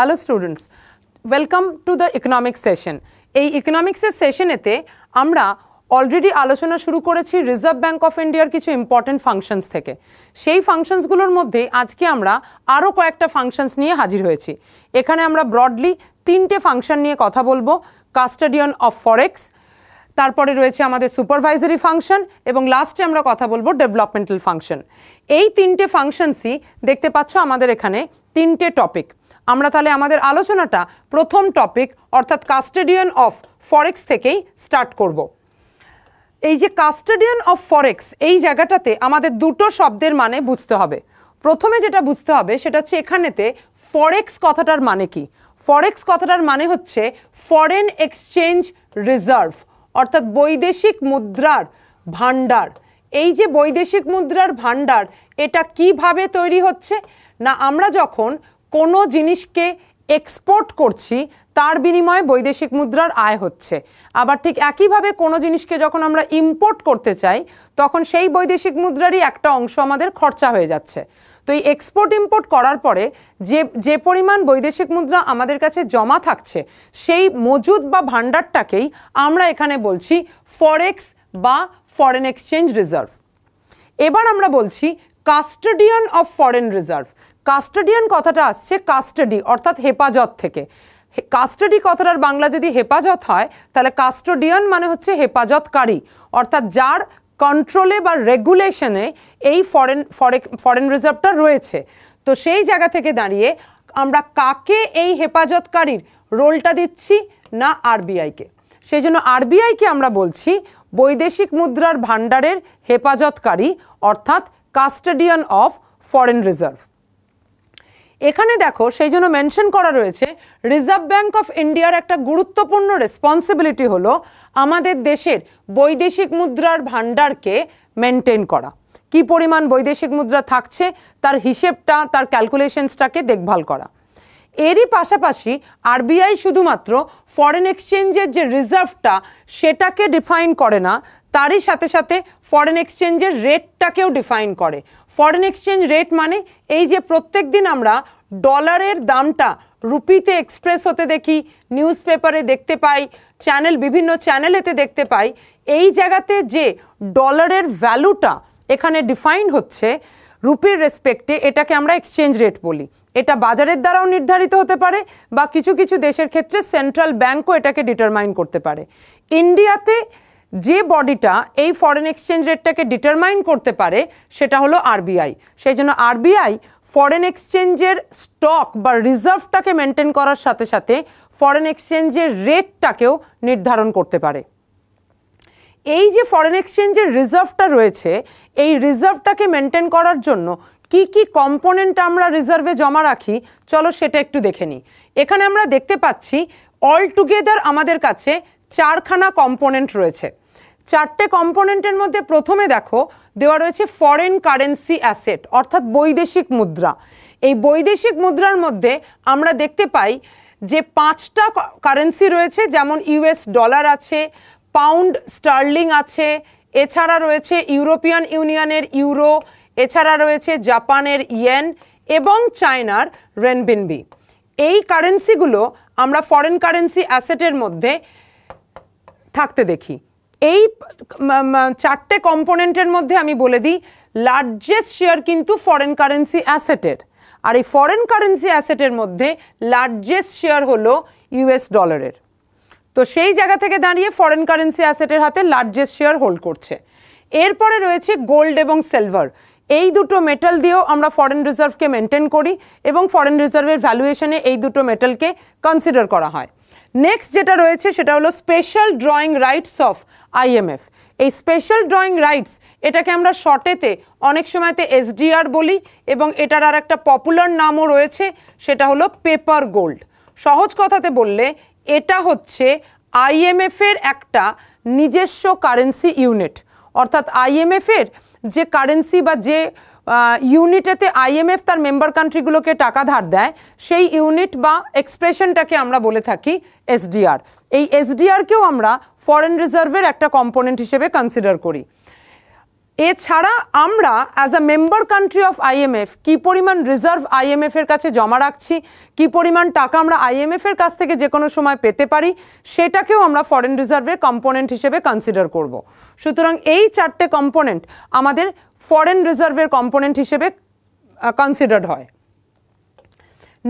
Hello students, welcome to the economics session. এই economics সেশনেতে আমরা already আলোচনা শুরু করেছি রিজার্ভ ব্যাঙ্ক অফ ইন্ডিয়ার কিছু ইম্পর্টেন্ট ফাংশনস থেকে। সেই ফাংশনসগুলোর মধ্যে আজকে আমরা আরও কয়েকটা ফাংশনস নিয়ে হাজির হয়েছি। এখানে আমরা ব্রডলি তিনটে ফাংশন নিয়ে কথা বলবো, কাস্টোডিয়ান অফ ফরেক্স, তারপরে রয়েছে আমাদের সুপারভাইজারি ফাংশন এবং লাস্টে আমরা কথা বলবো ডেভেলপমেন্টাল ফাংশন। এই তিনটে ফাংশনসই দেখতে পাচ্ছ আমাদের এখানে তিনটে টপিক। আমরা তাহলে আমাদের আলোচনাটা প্রথম টপিক অর্থাৎ কাস্টোডিয়ান অফ ফরেক্স থেকেই স্টার্ট করব। এই যে কাস্টোডিয়ান অফ ফরেক্স এই জায়গাটাতে আমাদের দুটো শব্দের মানে বুঝতে হবে। প্রথমে যেটা বুঝতে হবে সেটা হচ্ছে এখানেতে ফরেক্স কথাটার মানে কি। ফরেক্স কথাটার মানে হচ্ছে ফরেন এক্সচেঞ্জ রিজার্ভ অর্থাৎ বৈদেশিক মুদ্রার ভাণ্ডার। এই যে বৈদেশিক মুদ্রার ভাণ্ডার এটা কিভাবে তৈরি হচ্ছে না, আমরা যখন কোনো জিনিসকে এক্সপোর্ট করছি তার বিনিময়ে বৈদেশিক মুদ্রার আয় হচ্ছে, আবার ঠিক একইভাবে কোনো জিনিসকে যখন আমরা ইম্পোর্ট করতে চাই তখন সেই বৈদেশিক মুদ্রারই একটা অংশ আমাদের খরচা হয়ে যাচ্ছে। তো এই এক্সপোর্ট ইম্পোর্ট করার পরে যে পরিমাণ বৈদেশিক মুদ্রা আমাদের কাছে জমা থাকছে সেই মজুদ বা ভাণ্ডারটাকেই আমরা এখানে বলছি ফরেক্স বা ফরেন এক্সচেঞ্জ রিজার্ভ। এবার আমরা বলছি custodian of foreign reserve. Custodian কথাটা আসছে কাস্টাডি অর্থাৎ হেফাজত থেকে। কাস্টাডি কথাটার বাংলা যদি হেফাজত হয় তাহলে কাস্টোডিয়ান মানে হচ্ছে হেফাজতকারী, অর্থাৎ যার কন্ট্রোলে বা রেগুলেশনে এই ফরেন রিজার্ভটা রয়েছে। তো সেই জায়গা থেকে দাঁড়িয়ে আমরা কাকে এই হেফাজতকারীর রোলটা দিচ্ছি না আরবিআইকে। সেই জন্য আরবিআইকে আমরা বলছি বৈদেশিক মুদ্রার ভাণ্ডারের হেফাজতকারী অর্থাৎ কাস্টোডিয়ান অফ ফরেন রিজার্ভ। এখানে দেখো সেই জন্য মেনশন করা রয়েছে রিজার্ভ ব্যাঙ্ক অফ ইন্ডিয়ার একটা গুরুত্বপূর্ণ রেসপন্সিবিলিটি হলো আমাদের দেশের বৈদেশিক মুদ্রার ভাণ্ডারকে মেনটেন করা। কি পরিমাণ বৈদেশিক মুদ্রা থাকছে তার হিসেবটা, তার ক্যালকুলেশনসটাকে দেখভাল করা। এরই পাশাপাশি আরবিআই শুধুমাত্র ফরেন এক্সচেঞ্জের যে রিজার্ভটা সেটাকে ডিফাইন করে না, তারই সাথে সাথে ফরেন এক্সচেঞ্জের রেটটাকেও ডিফাইন করে। ফরেন এক্সচেঞ্জ রেট মানে এই যে প্রত্যেক দিন আমরা ডলারের দামটা রুপিতে এক্সপ্রেস হতে দেখি, নিউজ পেপারে দেখতে পাই, বিভিন্ন চ্যানেলেতে দেখতে পাই, এই জায়গাতে যে ডলারের ভ্যালুটা এখানে ডিফাইন হচ্ছে রুপির রেসপেক্টে, এটাকে আমরা এক্সচেঞ্জ রেট বলি। এটা বাজারের দ্বারাও নির্ধারিত হতে পারে বা কিছু কিছু দেশের ক্ষেত্রে সেন্ট্রাল ব্যাঙ্কও এটাকে ডিটারমাইন করতে পারে। ইন্ডিয়াতে যে বডিটা এই ফরেন এক্সচেঞ্জ রেটটাকে ডিটারমাইন করতে পারে সেটা হলো আরবিআই। সেই জন্য আরবিআই ফরেন এক্সচেঞ্জের স্টক বা রিজার্ভটাকে মেনটেন করার সাথে সাথে ফরেন এক্সচেঞ্জের রেটটাকেও নির্ধারণ করতে পারে। এই যে ফরেন এক্সচেঞ্জের রিজার্ভটা রয়েছে এই রিজার্ভটাকে মেনটেন করার জন্য কি কি কম্পোনেন্ট আমরা রিজার্ভে জমা রাখি চলো সেটা একটু দেখে নিই। এখানে আমরা দেখতে পাচ্ছি অল টুগেদার আমাদের কাছে চারখানা কম্পোনেন্ট রয়েছে। চারটে কম্পোনেন্টের মধ্যে প্রথমে দেখো দেওয়া রয়েছে ফরেন কারেন্সি অ্যাসেট অর্থাৎ বৈদেশিক মুদ্রা। এই বৈদেশিক মুদ্রার মধ্যে আমরা দেখতে পাই যে 5টা কারেন্সি রয়েছে, যেমন ইউএস ডলার আছে, পাউন্ড স্টার্লিং আছে, এছাড়া রয়েছে ইউরোপিয়ান ইউনিয়নের ইউরো, এছাড়া রয়েছে জাপানের ইয়েন এবং চায়নার রেনবিনবি। এই কারেন্সিগুলো আমরা ফরেন কারেন্সি অ্যাসেটের মধ্যে থাকতে দেখি। এই চারটে কম্পোনেন্টের মধ্যে আমি বলে দিই লার্জেস্ট শেয়ার কিন্তু ফরেন কারেন্সি অ্যাসেটের, আর এই ফরেন কারেন্সি অ্যাসেটের মধ্যে লার্জেস্ট শেয়ার হলো ইউএস ডলারের। তো সেই জায়গা থেকে দাঁড়িয়ে ফরেন কারেন্সি অ্যাসেটের হাতে লার্জেস্ট শেয়ার হোল্ড করছে। এরপরে রয়েছে গোল্ড এবং সিলভার। এই দুটো মেটাল দিয়েও আমরা ফরেন রিজার্ভকে মেনটেন করি এবং ফরেন রিজার্ভের ভ্যালুয়েশনে এই দুটো মেটালকে কনসিডার করা হয়। নেক্সট যেটা রয়েছে সেটা হলো special drawing rights of IMF. এই স্পেশাল ড্রয়িং রাইটস এটাকে আমরা শর্টেতে অনেক সময়তে এসডিআর বলি এবং এটার আর একটা পপুলার নামও রয়েছে সেটা হলো পেপার গোল্ড। সহজ কথাতে বললে এটা হচ্ছে আইএমএফের একটা নিজস্ব কারেন্সি ইউনিট, অর্থাৎ আইএমএফের যে কারেন্সি বা যে ইউনিটেতে আইএমএফ তার মেম্বার কান্ট্রিগুলোকে টাকা ধার দেয় সেই ইউনিট বা এক্সপ্রেশনটাকে আমরা বলে থাকি এসডিআর। এই এসডিআরকেও আমরা ফরেন রিজার্ভের একটা কম্পোনেন্ট হিসেবে কনসিডার করি। এছাড়া আমরা as a member country of IMF কী পরিমাণ রিজার্ভ আইএমএফের কাছে জমা রাখছি, কী পরিমাণ টাকা আমরা আইএমএফের কাছ থেকে যে কোনো সময় পেতে পারি, সেটাকেও আমরা ফরেন রিজার্ভের কম্পোনেন্ট হিসেবে কনসিডার করব। সুতরাং এই চারটে কম্পোনেন্ট আমাদের ফরেন রিজার্ভের কম্পোনেন্ট হিসেবে কনসিডার্ড হয়।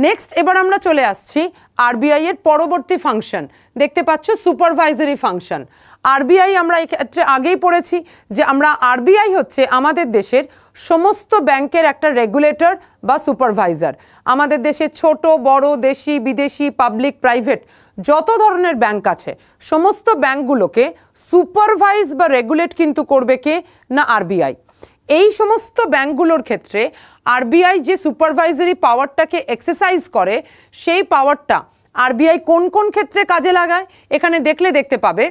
নেক্সট এবার আমরা চলে আসছি আরবিআই এর পরবর্তী ফাংশন, দেখতে পাচ্ছ সুপারভাইজারি ফাংশন। আরবিআই আমরা এই ক্ষেত্রে আগেই পড়েছি যে আমরা আরবিআই হচ্ছে আমাদের দেশের সমস্ত ব্যাংকের একটা রেগুলেটর বা সুপারভাইজার। আমাদের দেশে ছোট বড় দেশি বিদেশি পাবলিক প্রাইভেট যত ধরনের ব্যাংক আছে সমস্ত ব্যাংকগুলোকে সুপারভাইজ বা রেগুলেট কিন্তু করবে কে না আরবিআই। এই সমস্ত ব্যাংকগুলোর ক্ষেত্রে আরবিআই যে সুপারভাইজারি পাওয়ারটাকে এক্সারসাইজ করে সেই পাওয়ারটা আরবিআই কোন কোন ক্ষেত্রে কাজে লাগায় এখানে দেখলে দেখতে পাবে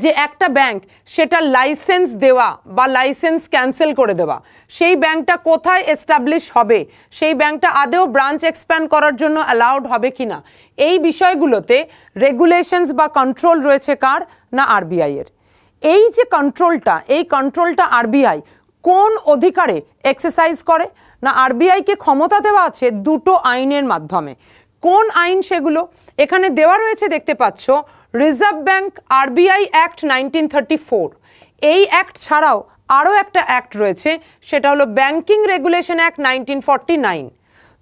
যে একটা ব্যাংক সেটা লাইসেন্স দেওয়া বা লাইসেন্স ক্যান্সেল করে দেওয়া, সেই ব্যাংকটা কোথায় এস্টাবলিশ হবে, সেই ব্যাংকটা আদেও ব্রাঞ্চ এক্সপ্যান্ড করার জন্য অ্যালাউড হবে কিনা, এই বিষয়গুলোতে রেগুলেশনস বা কন্ট্রোল রয়েছে কার না আরবিআই এর। এই যে কন্ট্রোলটা, এই কন্ট্রোলটা আরবিআই কোন অধিকারে এক্সারসাইজ করে না আরবিআইকে ক্ষমতা দেওয়া আছে দুটো আইনের মাধ্যমে। কোন আইন সেগুলো এখানে দেওয়া রয়েছে দেখতে পাচ্ছ, রিজার্ভ ব্যাংক আরবিআই অ্যাক্ট 1934। এই অ্যাক্ট ছাড়াও আরও একটা অ্যাক্ট রয়েছে, সেটা হলো ব্যাংকিং রেগুলেশন অ্যাক্ট 1949।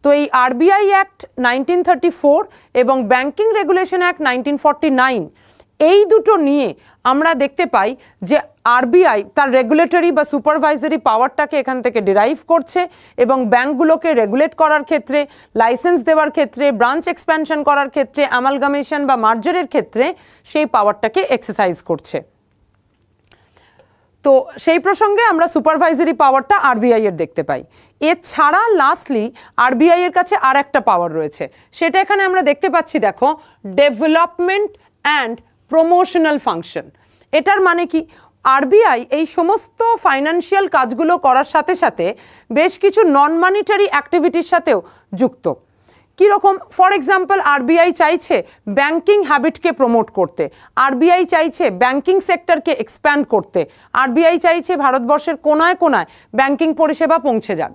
তো এই আরবিআই অ্যাক্ট 1934 এবং ব্যাংকিং রেগুলেশন অ্যাক্ট 1949 এই দুটো নিয়ে আমরা দেখতে পাই যে আরবিআই তার রেগুলেটরি বা সুপারভাইজারি পাওয়ারটাকে এখান থেকে ডিরাইভ করছে এবং ব্যাংকগুলোকে রেগুলেট করার ক্ষেত্রে, লাইসেন্স দেওয়ার ক্ষেত্রে, ব্রাঞ্চ এক্সপ্যানশন করার ক্ষেত্রে, অ্যামালগামেশন বা মার্জারের ক্ষেত্রে সেই পাওয়ারটাকে এক্সারসাইজ করছে। তো সেই প্রসঙ্গে আমরা সুপারভাইজারি পাওয়ারটা আরবিআই এর দেখতে পাই। এছাড়া লাস্টলি আরবিআই এর কাছে আর একটা পাওয়ার রয়েছে, সেটা এখানে আমরা দেখতে পাচ্ছি, দেখো, ডেভেলপমেন্ট অ্যান্ড প্রমোশনাল ফাংশন। এটার মানে কি, আরবিআই এই সমস্ত ফাইন্যান্সিয়াল কাজগুলো করার সাথে সাথে বেশ কিছু নন মানিটারি অ্যাক্টিভিটির সাথেও যুক্ত। কীরকম? ফর এক্সাম্পল, আরবিআই চাইছে ব্যাংকিং হ্যাবিটকে প্রমোট করতে, আরবিআই চাইছে ব্যাংকিং সেক্টরকে এক্সপ্যান্ড করতে, আরবিআই চাইছে ভারতবর্ষের কোনায় কোনায় ব্যাংকিং পরিষেবা পৌঁছে যাক।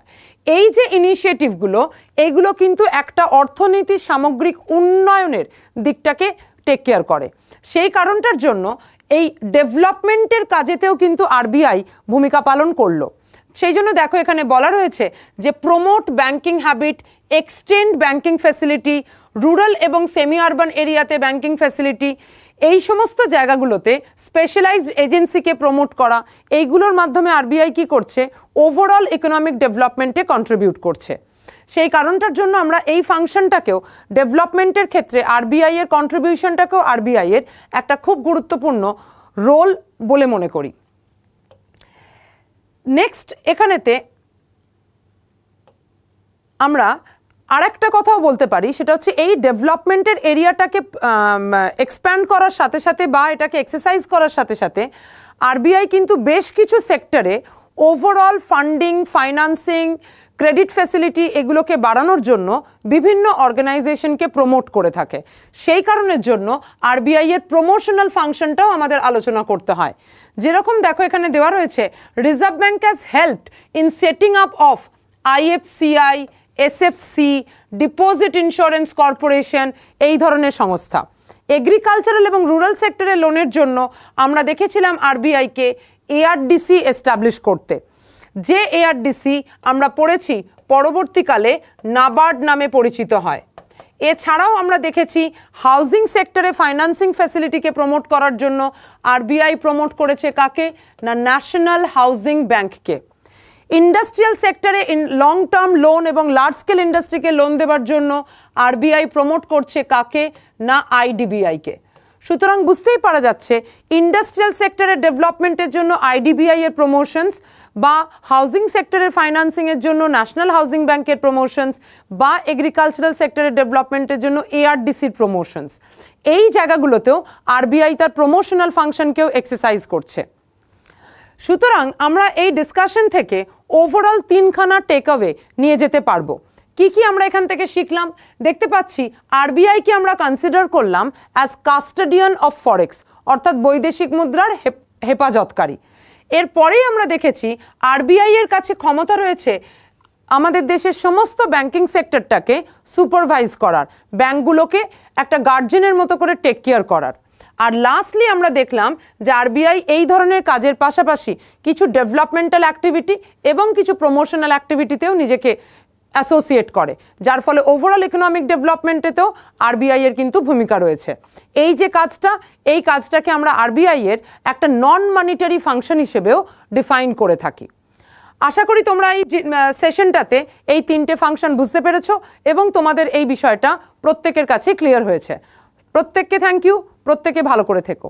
এই যে ইনিশিয়েটিভগুলো, এইগুলো কিন্তু একটা অর্থনীতির সামগ্রিক উন্নয়নের দিকটাকে টেক কেয়ার করে। সেই কারণটার জন্য এই ডেভেলপমেন্টের কাজেতেও কিন্তু আরবিআই ভূমিকা পালন করলো। সেই জন্য দেখো এখানে বলা রয়েছে যে promote banking habit, extend banking facility, rural এবং সেমি আরবান এরিয়াতে ব্যাংকিং ফ্যাসিলিটি, এই সমস্ত জায়গাগুলোতে স্পেশালাইজড এজেন্সিকে প্রমোট করা, এইগুলোর মাধ্যমে আরবিআই কি করছে, ওভারঅল ইকোনমিক ডেভেলপমেন্টে কন্ট্রিবিউট করছে। সেই কারণটার জন্য আমরা এই ফাংশনটাকেও ডেভেলপমেন্টের ক্ষেত্রে আরবিআই এর কন্ট্রিবিউশনটাকেও আরবিআই এর একটা খুব গুরুত্বপূর্ণ রোল বলে মনে করি। নেক্সট এখানেতে আমরা আর একটা কথাও বলতে পারি, সেটা হচ্ছে এই ডেভেলপমেন্টের এরিয়াটাকে এক্সপ্যান্ড করার সাথে সাথে বা এটাকে এক্সারসাইজ করার সাথে সাথে আরবিআই কিন্তু বেশ কিছু সেক্টরে overall funding, financing, credit facility এগুলোকে বাড়ানোর জন্য বিভিন্ন অর্গানাইজেশনকে প্রমোট করে থাকে। সেই কারণের জন্য আরবিআই এর প্রমোশনাল ফাংশনটাও আমাদের আলোচনা করতে হয়। যেরকম দেখো এখানে দেওয়া রয়েছে, reserve bank has helped in setting up of IFCI, SFC, deposit insurance corporation, এই ধরনের সংস্থা। এগ্রিকালচারাল এবং রুরাল সেক্টরের লোনের জন্য আমরা দেখেছিলাম আরবিআইকে এআরডিসি এস্টাবলিশ করতে, যে এআরডিসি আমরা পড়েছি পরবর্তীকালে নাবার্ড নামে পরিচিত হয়। এছাড়াও আমরা দেখেছি হাউজিং সেক্টরে ফাইন্যান্সিং ফ্যাসিলিটিকে প্রমোট করার জন্য আরবিআই প্রমোট করেছে কাকে না ন্যাশনাল হাউজিং ব্যাংককে। ইন্ডাস্ট্রিয়াল সেক্টরে লং টার্ম লোন এবং লার্জ স্কেল ইন্ডাস্ট্রিকে লোন দেওয়ার জন্য আরবিআই প্রমোট করছে কাকে না আইডিবিআইকে। সুতরাং বুঝতেই পারা যাচ্ছে ইন্ডাস্ট্রিয়াল সেক্টরের ডেভেলপমেন্টের জন্য আইডিবিআই এর প্রমোশনস বা হাউজিং সেক্টরের ফাইন্যান্সিংয়ের জন্য ন্যাশনাল হাউজিং ব্যাংকের প্রমোশনস বা এগ্রিকালচারাল সেক্টরের ডেভেলপমেন্টের জন্য এআরডিসির প্রমোশনস, এই জায়গাগুলোতেও আরবিআই তার প্রমোশনাল ফাংশনকেও এক্সারসাইজ করছে। সুতরাং আমরা এই ডিসকাশন থেকে ওভারঅল তিনখানা টেকঅ্যাওয়ে নিয়ে যেতে পারবো। কি কি আমরা এখান থেকে শিখলাম? দেখতে পাচ্ছি আরবিআইকে আমরা কনসিডার করলাম অ্যাজ কাস্টোডিয়ান অফ ফরেক্স, অর্থাৎ বৈদেশিক মুদ্রার হেফাজতকারী। এরপরেই আমরা দেখেছি আরবিআই এর কাছে ক্ষমতা রয়েছে আমাদের দেশের সমস্ত ব্যাংকিং সেক্টরটাকে সুপারভাইজ করার, ব্যাংকগুলোকে একটা গার্জেনের মতো করে টেক কেয়ার করার। আর লাস্টলি আমরা দেখলাম যে আরবিআই এই ধরনের কাজের পাশাপাশি কিছু ডেভেলপমেন্টাল অ্যাক্টিভিটি এবং কিছু প্রমোশনাল অ্যাক্টিভিটিতেও নিজেকে অ্যাসোসিয়েট করে, যার ফলে ওভারঅল ইকোনমিক ডেভেলপমেন্টেতেও আরবিআই এর কিন্তু ভূমিকা রয়েছে। এই যে কাজটা, এই কাজটাকে আমরা আরবিআই এর একটা নন মনিটারি ফাংশন হিসেবেও ডিফাইন করে থাকি। আশা করি তোমরা এই সেশনটাতে এই 3টে ফাংশন বুঝতে পেরেছো এবং তোমাদের এই বিষয়টা প্রত্যেকের কাছে ক্লিয়ার হয়েছে। প্রত্যেককে থ্যাংক ইউ, প্রত্যেকে ভালো করে থেকো।